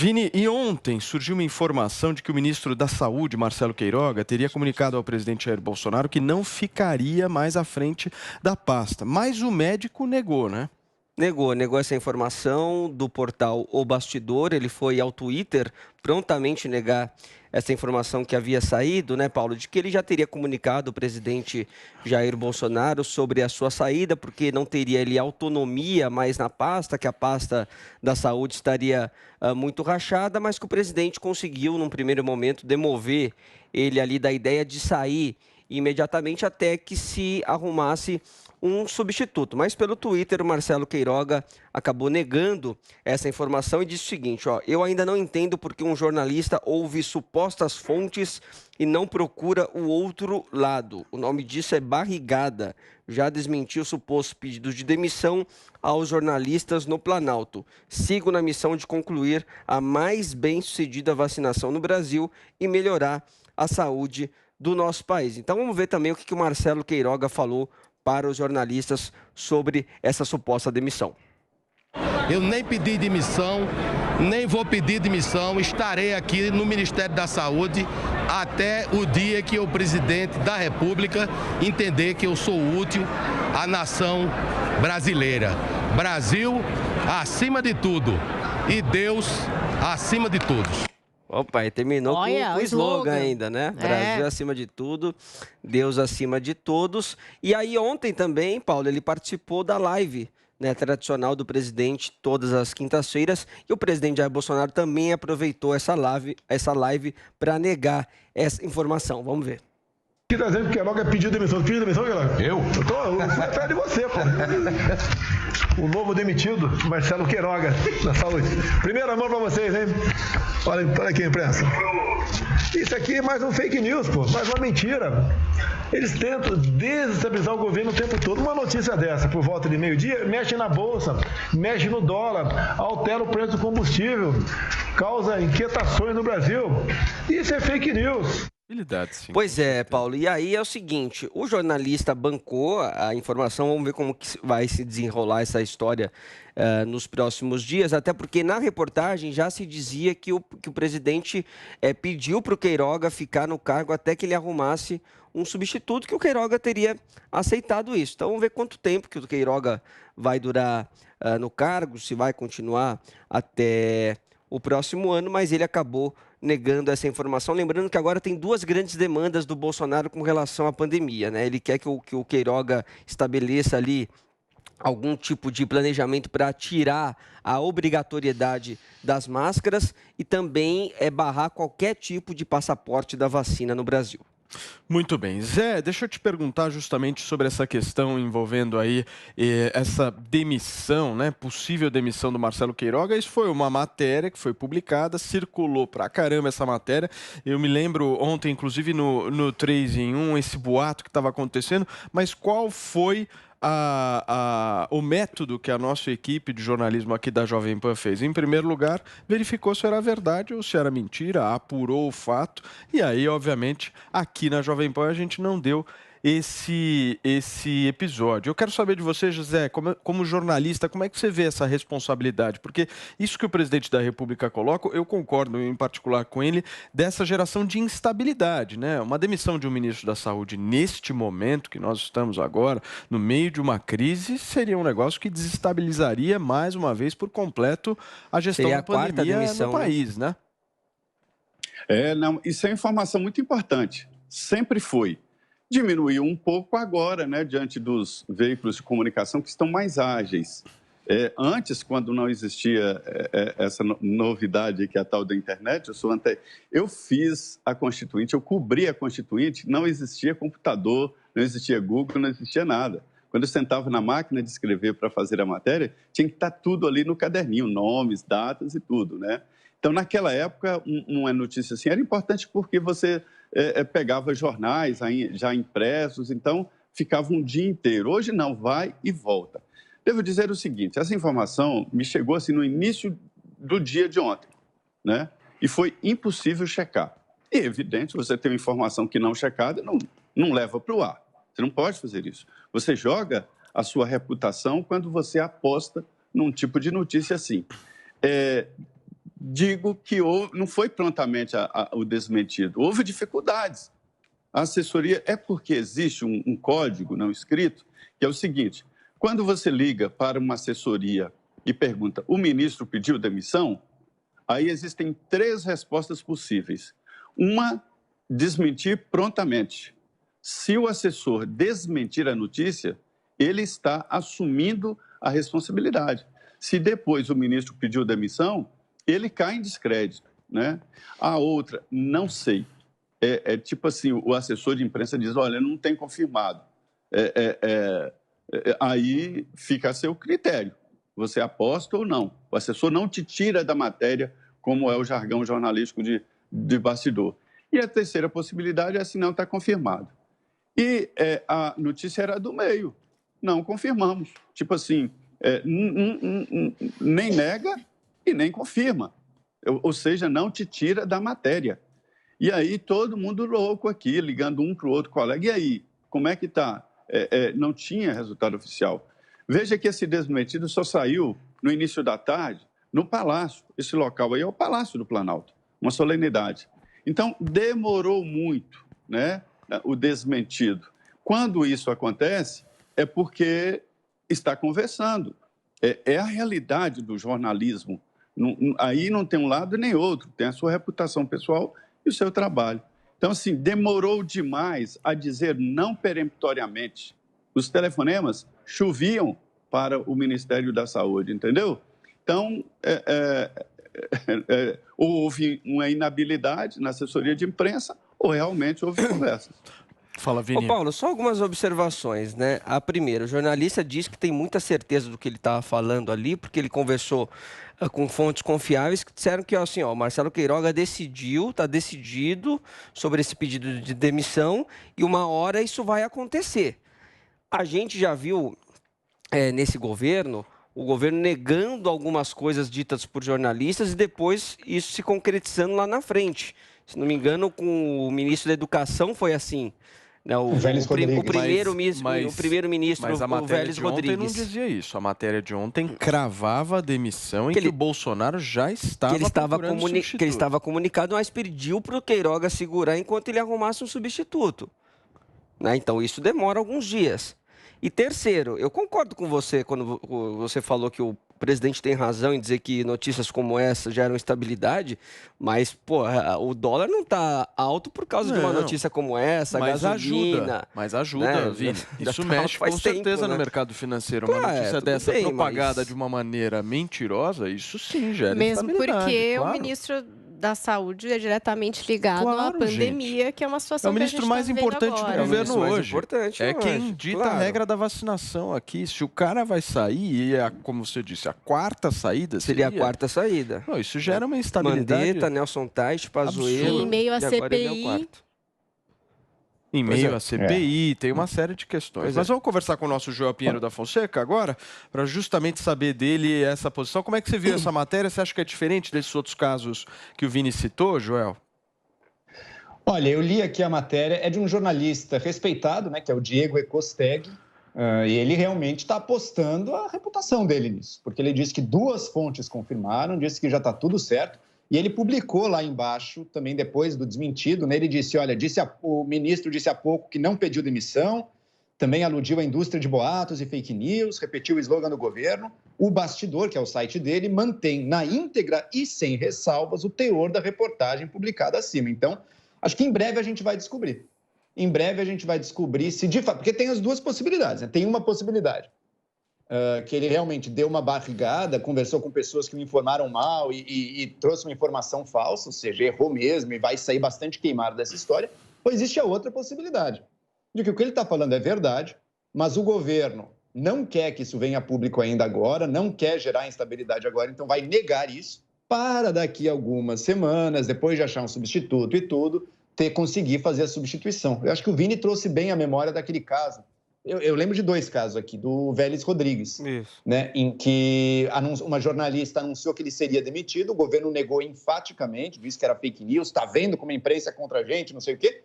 Vini, e ontem surgiu uma informação de que o ministro da Saúde, Marcelo Queiroga, teria comunicado ao presidente Jair Bolsonaro que não ficaria mais à frente da pasta. Mas o médico negou, né? Negou essa informação do portal O Bastidor. Ele foi ao Twitter prontamente negar essa informação que havia saído, né, Paulo, de que ele já teria comunicado o presidente Jair Bolsonaro sobre a sua saída, porque não teria ele autonomia mais na pasta, que a pasta da saúde estaria muito rachada, mas que o presidente conseguiu, num primeiro momento, demover ele ali da ideia de sair imediatamente até que se arrumasse um substituto. Mas pelo Twitter, o Marcelo Queiroga acabou negando essa informação e disse o seguinte: eu ainda não entendo porque um jornalista ouve supostas fontes e não procura o outro lado. O nome disso é barrigada. Já desmentiu supostos pedidos de demissão aos jornalistas no Planalto. Sigo na missão de concluir a mais bem-sucedida vacinação no Brasil e melhorar a saúde do nosso país. Então vamos ver também o que o Marcelo Queiroga falou para os jornalistas sobre essa suposta demissão. Eu nem pedi demissão, nem vou pedir demissão. Estarei aqui no Ministério da Saúde até o dia que o presidente da República entender que eu sou útil à nação brasileira. Brasil acima de tudo e Deus acima de todos. Opa, e terminou com o slogan ainda, né? Brasil acima de tudo, Deus acima de todos. E aí ontem também, Paulo, ele participou da live, né, tradicional do presidente todas as quintas-feiras. E o presidente Jair Bolsonaro também aproveitou essa live para negar essa informação. Vamos ver. Aqui tá dizendo que o Queiroga pediu demissão. Pediu demissão, Queiroga? Eu fui atrás de você, pô. O novo demitido, Marcelo Queiroga, da Saúde. Primeira mão pra vocês, hein? Olha aqui, imprensa. Isso aqui é mais um fake news, pô. Mais uma mentira. Eles tentam desestabilizar o governo o tempo todo. Uma notícia dessa, por volta de meio-dia, mexe na bolsa, mexe no dólar, altera o preço do combustível, causa inquietações no Brasil. Isso é fake news. Pois é, Paulo. E aí é o seguinte, o jornalista bancou a informação, vamos ver como que vai se desenrolar essa história nos próximos dias, até porque na reportagem já se dizia que o presidente pediu para o Queiroga ficar no cargo até que ele arrumasse um substituto, que o Queiroga teria aceitado isso. Então vamos ver quanto tempo que o Queiroga vai durar no cargo, se vai continuar até o próximo ano, mas ele acabou negando essa informação. Lembrando que agora tem duas grandes demandas do Bolsonaro com relação à pandemia, né? Ele quer que o Queiroga estabeleça ali algum tipo de planejamento para tirar a obrigatoriedade das máscaras e também barrar qualquer tipo de passaporte da vacina no Brasil. Muito bem. Zé, deixa eu te perguntar justamente sobre essa questão envolvendo aí essa demissão, né? Possível demissão do Marcelo Queiroga. Isso foi uma matéria que foi publicada, circulou pra caramba essa matéria. Eu me lembro ontem, inclusive no 3 em 1, esse boato que estava acontecendo, mas qual foi o método que a nossa equipe de jornalismo aqui da Jovem Pan fez? Em primeiro lugar, verificou se era verdade ou se era mentira, apurou o fato, e aí, obviamente, aqui na Jovem Pan a gente não deu esse episódio. Eu quero saber de você, José, como jornalista, como é que você vê essa responsabilidade? Porque isso que o presidente da República coloca, eu concordo em particular com ele, dessa geração de instabilidade, né? Uma demissão de um ministro da Saúde neste momento que nós estamos agora, no meio de uma crise, seria um negócio que desestabilizaria mais uma vez por completo a gestão da pandemia no país, né? Não, isso é informação muito importante. Sempre foi. Diminuiu um pouco agora, né, diante dos veículos de comunicação que estão mais ágeis. Antes, quando não existia essa novidade que é a tal da internet, eu fiz a Constituinte, eu cobri a Constituinte, não existia computador, não existia Google, não existia nada. Quando eu sentava na máquina de escrever para fazer a matéria, tinha que estar tudo ali no caderninho, nomes, datas e tudo, né? Então, naquela época, uma notícia assim era importante porque você pegava jornais já impressos, então ficava um dia inteiro. Hoje não, vai e volta. Devo dizer o seguinte, essa informação me chegou assim no início do dia de ontem, né? E foi impossível checar. E é evidente, você tem uma informação que não checada, não leva para o ar. Você não pode fazer isso. Você joga a sua reputação quando você aposta num tipo de notícia assim. digo que não foi prontamente o desmentido, houve dificuldades. A assessoria é porque existe um código não escrito, que é o seguinte: quando você liga para uma assessoria e pergunta, o ministro pediu demissão? Aí existem 3 respostas possíveis. Uma, desmentir prontamente. Se o assessor desmentir a notícia, ele está assumindo a responsabilidade. Se depois o ministro pediu demissão, ele cai em descrédito, né? A outra, não sei. Tipo assim, o assessor de imprensa diz, olha, não tem confirmado. Aí fica a seu critério. Você aposta ou não. O assessor não te tira da matéria, como é o jargão jornalístico de bastidor. E a terceira possibilidade é assim, não está confirmado. E a notícia era do meio. Não confirmamos. Tipo assim, nem nega e nem confirma. Ou seja, não te tira da matéria. E aí todo mundo louco aqui, ligando um para o outro colega. E aí, como é que está? Não tinha resultado oficial. Veja que esse desmentido só saiu no início da tarde, no Palácio. Esse local aí é o Palácio do Planalto, uma solenidade. Então, demorou muito, né, o desmentido. Quando isso acontece, é porque está conversando. É a realidade do jornalismo. Aí não tem um lado nem outro, tem a sua reputação pessoal e o seu trabalho. Então, assim, demorou demais a dizer não peremptoriamente. Os telefonemas choviam para o Ministério da Saúde, entendeu? Então, houve uma inabilidade na assessoria de imprensa ou realmente houve conversas. Fala, Vini. Ô, Paulo, só algumas observações, né? A primeira, o jornalista diz que tem muita certeza do que ele estava falando ali, porque ele conversou com fontes confiáveis que disseram que, assim, o Marcelo Queiroga está decidido sobre esse pedido de demissão e uma hora isso vai acontecer. A gente já viu nesse governo, o governo negando algumas coisas ditas por jornalistas e depois isso se concretizando lá na frente. Se não me engano, com o ministro da Educação foi assim. Né, o primeiro-ministro, mas a o Vélez Rodrigues. Não dizia isso. A matéria de ontem cravava a demissão em que o Bolsonaro já estava que ele estava comunicado, mas pediu para o Queiroga segurar enquanto ele arrumasse um substituto. Né? Então, isso demora alguns dias. E terceiro, eu concordo com você quando você falou que o presidente tem razão em dizer que notícias como essa geram instabilidade, mas, o dólar não está alto por causa de uma notícia como essa, a gasolina. Mas ajuda, né? Vini. Isso mexe com certeza no mercado financeiro. Uma notícia dessa propagada de uma maneira mentirosa, isso sim gera instabilidade. Mesmo porque o ministro da Saúde é diretamente ligado à pandemia, que é uma situação que a gente está vivendo agora. É o ministro mais importante do governo hoje. É quem dita a regra da vacinação aqui. Se o cara vai sair, e como você disse, a quarta saída seria a quarta saída. Não, isso gera uma instabilidade. Mandetta, Nelson Tais, Pazuello. Em meio à CPI. Em meio à CPI, tem uma série de questões. Mas vamos conversar com o nosso Joel Pinheiro da Fonseca agora, para justamente saber dele essa posição. Como é que você viu essa matéria? Você acha que é diferente desses outros casos que o Vini citou, Joel? Olha, eu li aqui a matéria, é de um jornalista respeitado, né, que é o Diego Ecosteg, e ele realmente está apostando a reputação dele nisso, porque ele disse que 2 fontes confirmaram, disse que já está tudo certo. E ele publicou lá embaixo, também depois do desmentido, né? Ele disse, olha, o ministro disse há pouco que não pediu demissão, também aludiu à indústria de boatos e fake news, repetiu o slogan do governo. O Bastidor, que é o site dele, mantém na íntegra e sem ressalvas o teor da reportagem publicada acima. Então, acho que em breve a gente vai descobrir. Em breve a gente vai descobrir se de fato... Porque tem as 2 possibilidades, né? Tem uma possibilidade. Que ele realmente deu uma barrigada, conversou com pessoas que me informaram mal e trouxe uma informação falsa, ou seja, errou mesmo e vai sair bastante queimado dessa história. Ou existe a outra possibilidade, de que o que ele está falando é verdade, mas o governo não quer que isso venha a público ainda agora, não quer gerar instabilidade agora, então vai negar isso para daqui a algumas semanas, depois de achar um substituto e tudo, conseguir fazer a substituição. Eu acho que o Vini trouxe bem a memória daquele caso. Eu lembro de 2 casos aqui, do Vélez Rodrigues, né, em que uma jornalista anunciou que ele seria demitido, o governo negou enfaticamente, disse que era fake news, está vendo como a imprensa é contra a gente, não sei o quê.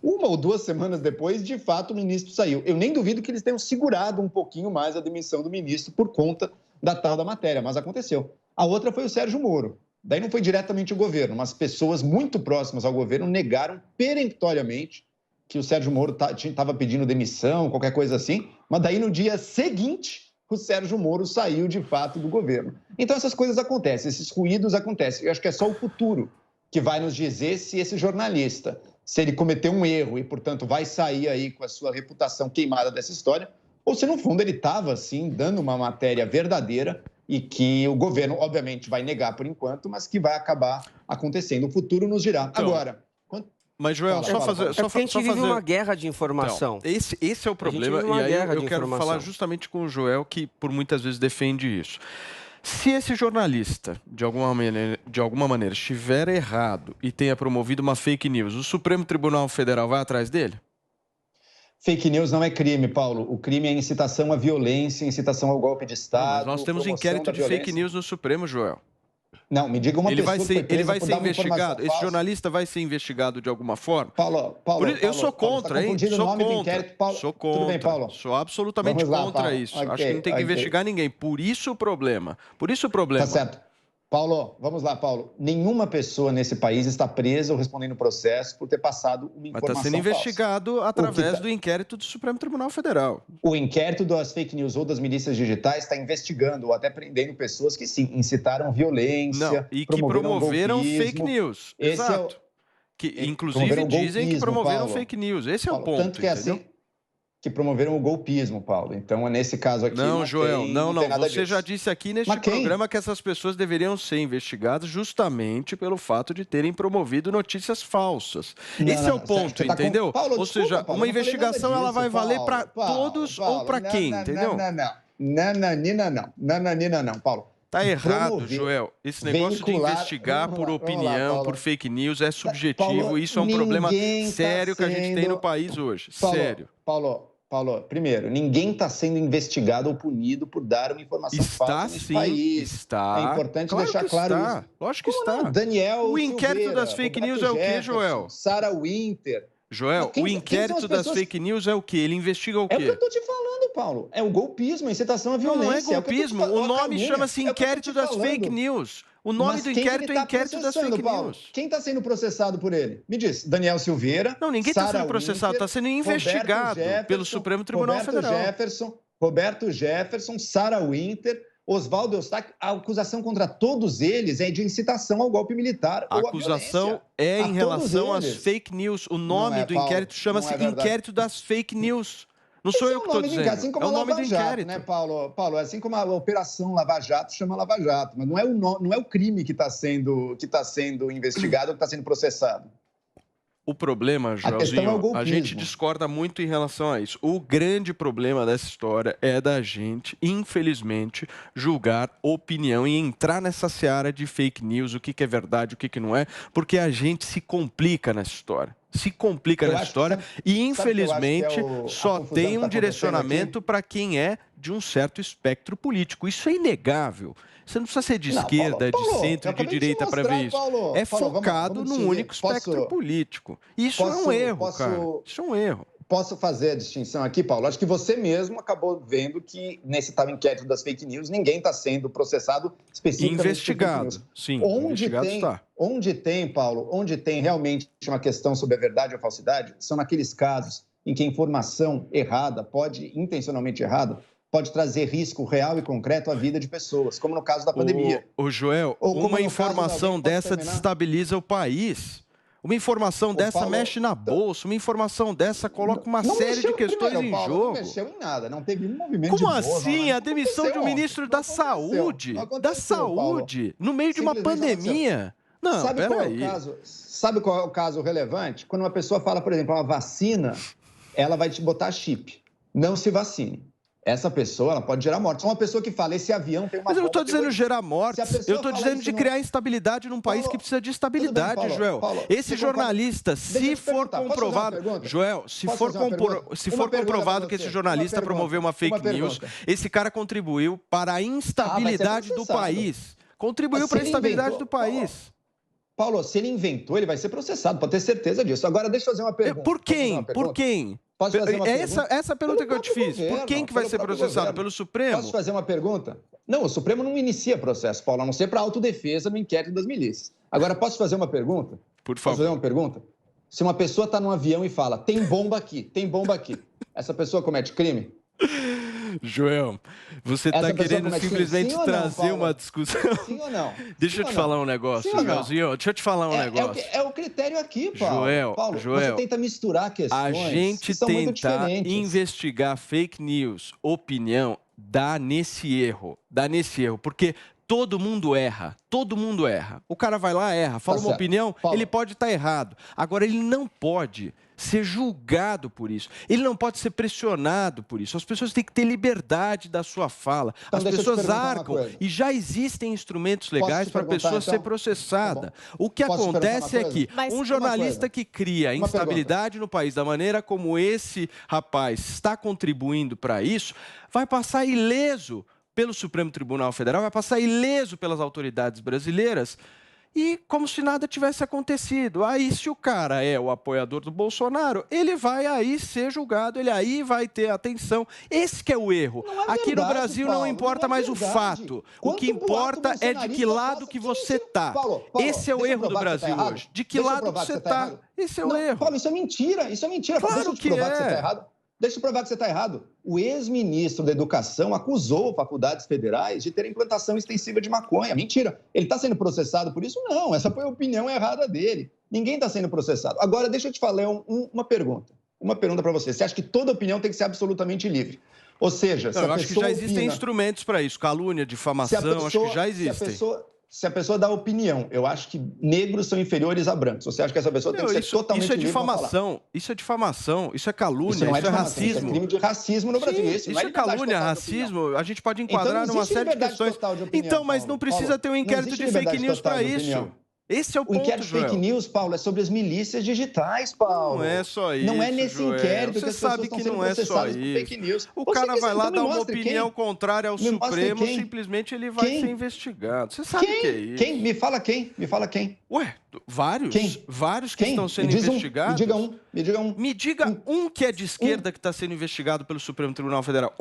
1 ou 2 semanas depois, de fato, o ministro saiu. Eu nem duvido que eles tenham segurado um pouquinho mais a demissão do ministro por conta da tal da matéria, mas aconteceu. A outra foi o Sérgio Moro. Daí não foi diretamente o governo, mas pessoas muito próximas ao governo negaram peremptoriamente que o Sérgio Moro estava pedindo demissão, qualquer coisa assim, mas daí no dia seguinte o Sérgio Moro saiu de fato do governo. Então essas coisas acontecem, esses ruídos acontecem. Eu acho que é só o futuro que vai nos dizer se esse jornalista, se ele cometeu um erro e, portanto, vai sair aí com a sua reputação queimada dessa história, ou se, no fundo, ele estava, sim, dando uma matéria verdadeira e que o governo, obviamente, vai negar por enquanto, mas que vai acabar acontecendo. O futuro nos dirá. Então, agora... Mas, Joel, só fazer... a gente vive uma guerra de informação. Então, esse é o problema, e aí eu quero falar justamente com o Joel, que por muitas vezes defende isso. Se esse jornalista, de alguma maneira, estiver errado e tenha promovido uma fake news, o Supremo Tribunal Federal vai atrás dele? Fake news não é crime, Paulo. O crime é incitação à violência, incitação ao golpe de Estado. Mas nós temos inquérito de fake news no Supremo, Joel. Não, me diga uma pessoa que foi presa ele vai por ser dar uma investigado. Esse falsa. jornalista vai ser investigado de alguma forma? Paulo, eu sou contra, hein? Sou contra. Sou contra. Tudo bem, Paulo. Sou absolutamente contra isso. Acho que não tem que investigar ninguém. Por isso o problema. Tá certo. Paulo, vamos lá, Paulo. Nenhuma pessoa nesse país está presa ou respondendo processo por ter passado uma informação falsa. Mas está sendo investigado através do inquérito do Supremo Tribunal Federal. O inquérito das fake news ou das milícias digitais está investigando ou até prendendo pessoas que, sim, incitaram violência, e que promoveram fake news. Exato. Que, inclusive, dizem que promoveram Paulo. Fake news. Esse é o ponto, tanto que é assim que promoveram o golpismo, Paulo. Então, nesse caso aqui... Não, Joel, não. Você disso. já disse aqui neste programa que essas pessoas deveriam ser investigadas justamente pelo fato de terem promovido notícias falsas. Esse é o ponto, entendeu? Paulo, ou seja, Paulo, uma investigação ela vai valer para todos ou para quem, entendeu? Nananina não, Paulo. Tá errado, Joel. Esse negócio de investigar por opinião, por fake news é subjetivo. Paulo, isso é um problema sério que a gente tem no país hoje. Sério. Paulo, primeiro, ninguém está sendo investigado ou punido por dar uma informação falsa nesse país. Está. É importante deixar claro isso. Lógico que está. Daniel o inquérito Silveira, das fake news Roberto é o quê, Jefferson, Joel? Sarah Winter. Joel, o inquérito das fake news é o quê? Ele investiga o quê? É o que eu estou te falando, Paulo. É o golpismo, a incitação à violência. Não é golpismo. O nome chama-se inquérito das fake news. O nome do inquérito é inquérito das fake news. Quem está sendo processado por ele? Me diz, Daniel Silveira. Não, ninguém está sendo processado, está sendo investigado pelo Supremo Tribunal Federal. Roberto Jefferson, Sarah Winter, Oswaldo Eustáquio. A acusação contra todos eles é de incitação ao golpe militar ou à violência. A acusação é em relação às fake news. O nome do inquérito chama-se inquérito das fake news. Não sou eu que estou dizendo. Assim como é o nome do Jato, inquérito. Né, Paulo, assim como a Operação Lava Jato chama Lava Jato, mas não é o crime que está sendo investigado, que está sendo processado. O problema, Joelzinho, a gente discorda muito em relação a isso. O grande problema dessa história é da gente, infelizmente, julgar opinião e entrar nessa seara de fake news, o que é verdade, o que não é, porque a gente se complica nessa história. E, infelizmente, só tem um direcionamento para quem é de um certo espectro político. Isso é inegável. Você não precisa ser de esquerda, de centro, de direita para ver isso. É focado num único espectro político. Isso é um erro, cara. Isso é um erro. Posso fazer a distinção aqui, Paulo? Acho que você mesmo acabou vendo que nesse tal inquérito das fake news, ninguém está sendo processado especificamente. Investigado, sim. Onde tem, Paulo, onde tem realmente uma questão sobre a verdade ou falsidade, são naqueles casos em que a informação errada, intencionalmente errada, pode trazer risco real e concreto à vida de pessoas, como no caso da pandemia. Joel, uma informação dessa desestabiliza o país. Uma informação dessa mexe na bolsa, uma informação dessa coloca uma série de questões em jogo. Não mexeu em nada, não teve nenhum movimento Como assim? A demissão de um ministro da Saúde, no meio de uma pandemia. Não, peraí. Sabe qual é o caso relevante? Quando uma pessoa fala, por exemplo, a vacina, ela vai te botar chip. Não se vacine. Essa pessoa, ela pode gerar morte. É uma pessoa que fala, esse avião tem uma... Mas eu não estou dizendo gerar morte. Eu estou dizendo de criar instabilidade num país que precisa de estabilidade, Joel. Esse jornalista, se for comprovado... Joel, se for comprovado que esse jornalista promoveu uma fake news, esse cara contribuiu para a instabilidade do país. Contribuiu para a instabilidade do país. Paulo, se ele inventou, ele vai ser processado, pode ter certeza disso. Agora, deixa eu fazer uma pergunta. Por quem? Por quem? Posso fazer uma pergunta? Essa pergunta que eu te fiz. Por quem que vai ser processado? Pelo Supremo? Posso fazer uma pergunta? Não, o Supremo não inicia processo, Paulo, a não ser para autodefesa no inquérito das milícias. Agora, posso fazer uma pergunta? Por favor. Posso fazer uma pergunta? Se uma pessoa está num avião e fala, tem bomba aqui, essa pessoa comete crime? Joel, você está querendo simplesmente trazer uma discussão. Sim ou não? Deixa eu te falar um negócio, Joelzinho. Deixa eu te falar um negócio. É o critério aqui, Paulo. Paulo, Joel, você tenta misturar questões. A gente tentar investigar fake news, opinião, dá nesse erro. Porque todo mundo erra. O cara vai lá, erra, fala uma opinião, Paulo, ele pode estar errado. Agora, ele não pode ser julgado por isso. Ele não pode ser pressionado por isso. As pessoas têm que ter liberdade da sua fala. As pessoas arcam e já existem instrumentos legais para a pessoa ser processada. O que acontece é que um jornalista que cria instabilidade no país da maneira como esse rapaz está contribuindo para isso, vai passar ileso pelo Supremo Tribunal Federal, vai passar ileso pelas autoridades brasileiras e como se nada tivesse acontecido. Aí, se o cara é o apoiador do Bolsonaro, ele vai aí ser julgado, ele aí vai ter atenção. Esse que é o erro. Aqui no Brasil não importa mais o fato. O que importa é de que lado que você está. Esse é o erro do Brasil hoje. De que lado você está. Esse é o erro. Paulo, isso é mentira. Claro que é. Deixa eu provar que você está errado. O ex-ministro da Educação acusou faculdades federais de terem implantação extensiva de maconha. Mentira. Ele está sendo processado por isso? Não. Essa foi a opinião errada dele. Ninguém está sendo processado. Agora, deixa eu te falar uma pergunta. Uma pergunta para você. Você acha que toda opinião tem que ser absolutamente livre? Ou seja, eu acho que já existem instrumentos para isso. Calúnia, difamação, acho que já existem. Se a pessoa dá opinião, eu acho que negros são inferiores a brancos. Você acha que essa pessoa tem que ser totalmente livre? Isso é difamação, isso é calúnia, isso é racismo. Isso é crime de racismo no Brasil. Isso é calúnia, racismo. A gente pode enquadrar numa série de questões. Então, mas não precisa ter um inquérito de fake news para isso. Esse é o ponto, O inquérito de fake news, Paulo, é sobre as milícias digitais, Paulo. Não é só isso, Não é nesse inquérito que as pessoas estão sendo processadas por fake news. O cara vai lá dar uma opinião contrária ao Supremo, simplesmente ele vai ser investigado. Você sabe o que é isso? Quem? Me fala quem? Ué, vários. Quem? Vários que estão sendo investigados. Me diga um. Me diga um que é de esquerda que está sendo investigado pelo Supremo Tribunal Federal.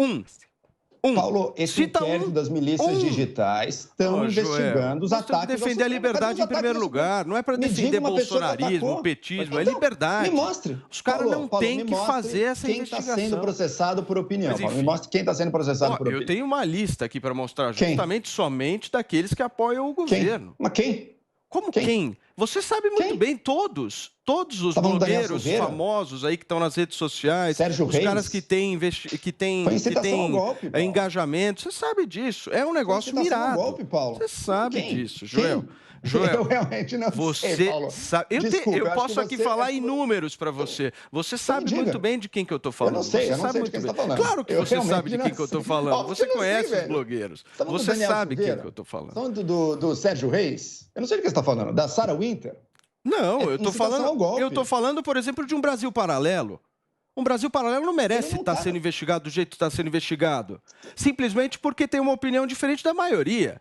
Paulo, esse inquérito das milícias digitais estão investigando os ataques. Tem que defender a liberdade em primeiro lugar. Não é para defender bolsonarismo, petismo, é liberdade. Me mostre. Os caras não têm que fazer essa investigação. Quem está sendo processado por opinião. Paulo, me mostre quem está sendo processado por opinião. Eu tenho uma lista aqui para mostrar, justamente somente daqueles que apoiam o governo. Mas quem? Como quem? Você sabe muito bem, todos os blogueiros famosos aí que estão nas redes sociais, Sérgio Reis, caras que têm engajamento, você sabe disso. É um negócio mirado. Golpe, Paulo. Você sabe disso, Joel. Joel, eu realmente não sei, Paulo. Sabe, eu posso aqui falar em números para você. Você sabe muito bem de quem que eu estou falando. Eu não sei de quem você está falando. Claro que você sabe de quem que eu estou falando. Você conhece os blogueiros. Você sabe quem que eu estou falando. Falando do Sérgio Reis? Eu não sei de quem você está falando. Da Sarah Winter? Não, eu estou falando, por exemplo, de um Brasil paralelo. Um Brasil paralelo não merece estar sendo investigado do jeito que está sendo investigado. Simplesmente porque tem uma opinião diferente da maioria.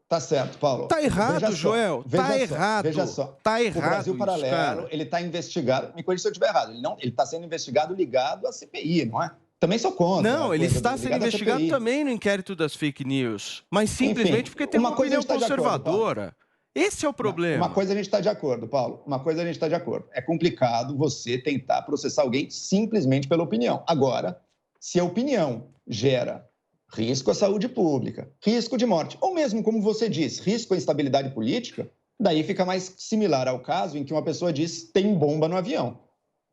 Tá certo, Paulo. Tá errado, Joel. Tá errado. Veja só. Tá errado. O Brasil paralelo, ele está investigado. Me corrija se eu estiver errado. Ele está sendo investigado ligado à CPI, não é? Também sou contra. Não, ele está sendo investigado também no inquérito das fake news. Mas simplesmente porque tem uma opinião conservadora. Esse é o problema. Uma coisa a gente está de acordo, Paulo. Uma coisa a gente está de acordo. É complicado você tentar processar alguém simplesmente pela opinião. Agora, se a opinião gera risco à saúde pública, risco de morte, ou mesmo, como você diz, risco à instabilidade política, daí fica mais similar ao caso em que uma pessoa diz tem bomba no avião.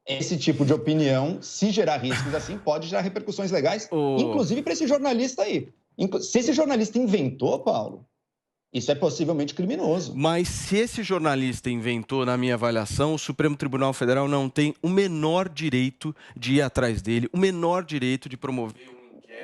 Esse tipo de opinião, se gerar riscos assim, pode gerar repercussões legais, inclusive para esse jornalista aí. Se esse jornalista inventou, Paulo, isso é possivelmente criminoso. Mas se esse jornalista inventou, na minha avaliação, o Supremo Tribunal Federal não tem o menor direito de ir atrás dele, o menor direito de promover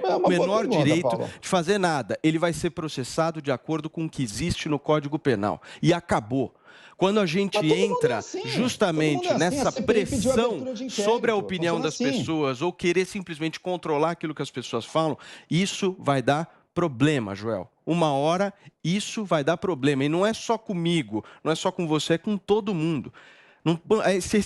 o menor direito de fazer nada. Ele vai ser processado de acordo com o que existe no Código Penal. E acabou. Quando a gente entra justamente nessa pressão sobre a opinião das pessoas ou querer simplesmente controlar aquilo que as pessoas falam, isso vai dar problema, Joel. Uma hora isso vai dar problema. E não é só comigo, não é só com você, é com todo mundo.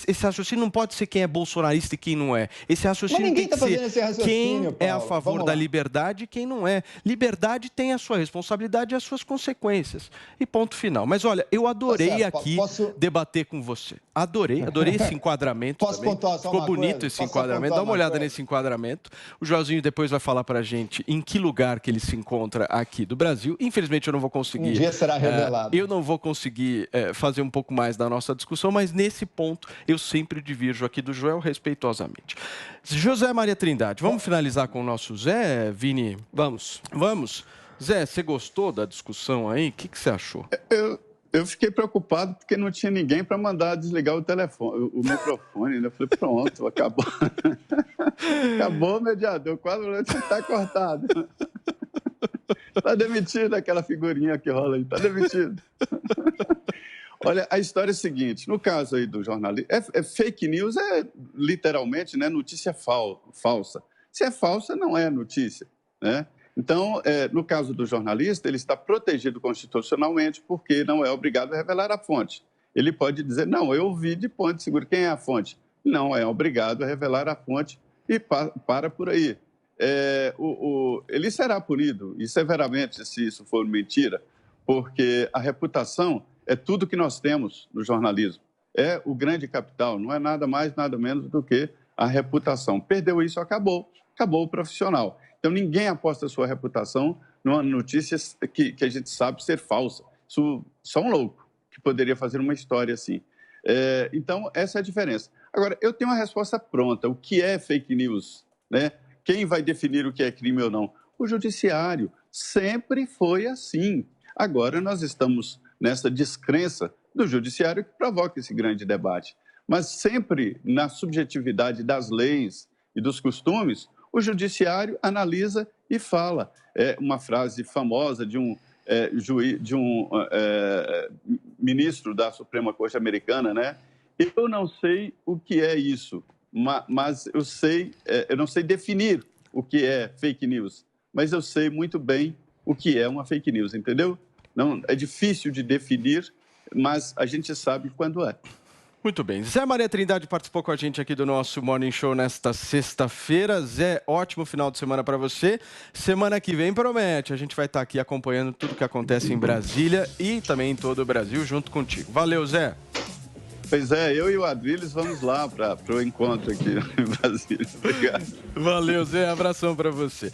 Esse raciocínio não pode ser quem é bolsonarista e quem não é. Esse raciocínio tem que ser quem é a favor da liberdade e quem não é. Liberdade tem a sua responsabilidade e as suas consequências. E ponto final. Mas olha, eu adorei aqui debater com você. Adorei esse enquadramento. Ficou bonito esse enquadramento. Dá uma olhada nesse enquadramento. O Joãozinho depois vai falar pra gente em que lugar que ele se encontra aqui do Brasil. Infelizmente eu não vou conseguir. Um dia será revelado. Eu não vou conseguir fazer um pouco mais da nossa discussão, mas nesse ponto eu sempre divirjo aqui do Joel respeitosamente. José Maria Trindade, vamos finalizar com o nosso Zé, Vini? Vamos. Zé, você gostou da discussão aí? O que você achou? Eu fiquei preocupado porque não tinha ninguém para mandar desligar o telefone, o microfone, né? Eu falei, pronto, acabou. Acabou, mediador, 4 minutos está cortado. Está demitido aquela figurinha que rola aí, está demitido. Olha, a história é a seguinte, no caso aí do jornalista, fake news é literalmente, né, notícia falsa. Se é falsa, não é notícia, né? Então, no caso do jornalista, ele está protegido constitucionalmente porque não é obrigado a revelar a fonte. Ele pode dizer, não, eu ouvi de fonte segura. Quem é a fonte? Não é obrigado a revelar a fonte e para por aí. Ele será punido, e severamente, se isso for mentira, porque a reputação é tudo que nós temos no jornalismo. É o grande capital, não é nada mais, nada menos do que a reputação. Perdeu isso, acabou o profissional. Então, ninguém aposta a sua reputação numa notícia que a gente sabe ser falsa. Isso, só um louco que poderia fazer uma história assim. Então, essa é a diferença. Agora, eu tenho uma resposta pronta. O que é fake news? Né? Quem vai definir o que é crime ou não? O judiciário. Sempre foi assim. Agora, nós estamos nessa descrença do judiciário que provoca esse grande debate. Mas sempre na subjetividade das leis e dos costumes, o judiciário analisa e fala. É uma frase famosa de um ministro da Suprema Corte Americana, né? Eu não sei o que é isso, mas eu não sei definir o que é fake news, mas eu sei muito bem o que é uma fake news, entendeu? Não, é difícil de definir, mas a gente sabe quando é. Muito bem. Zé Maria Trindade participou com a gente aqui do nosso Morning Show nesta sexta-feira. Zé, ótimo final de semana para você. Semana que vem promete. A gente vai estar aqui acompanhando tudo que acontece em Brasília e também em todo o Brasil junto contigo. Valeu, Zé. Pois é, eu e o Adriles vamos lá para o encontro aqui em Brasília. Obrigado. Valeu, Zé. Abração para você.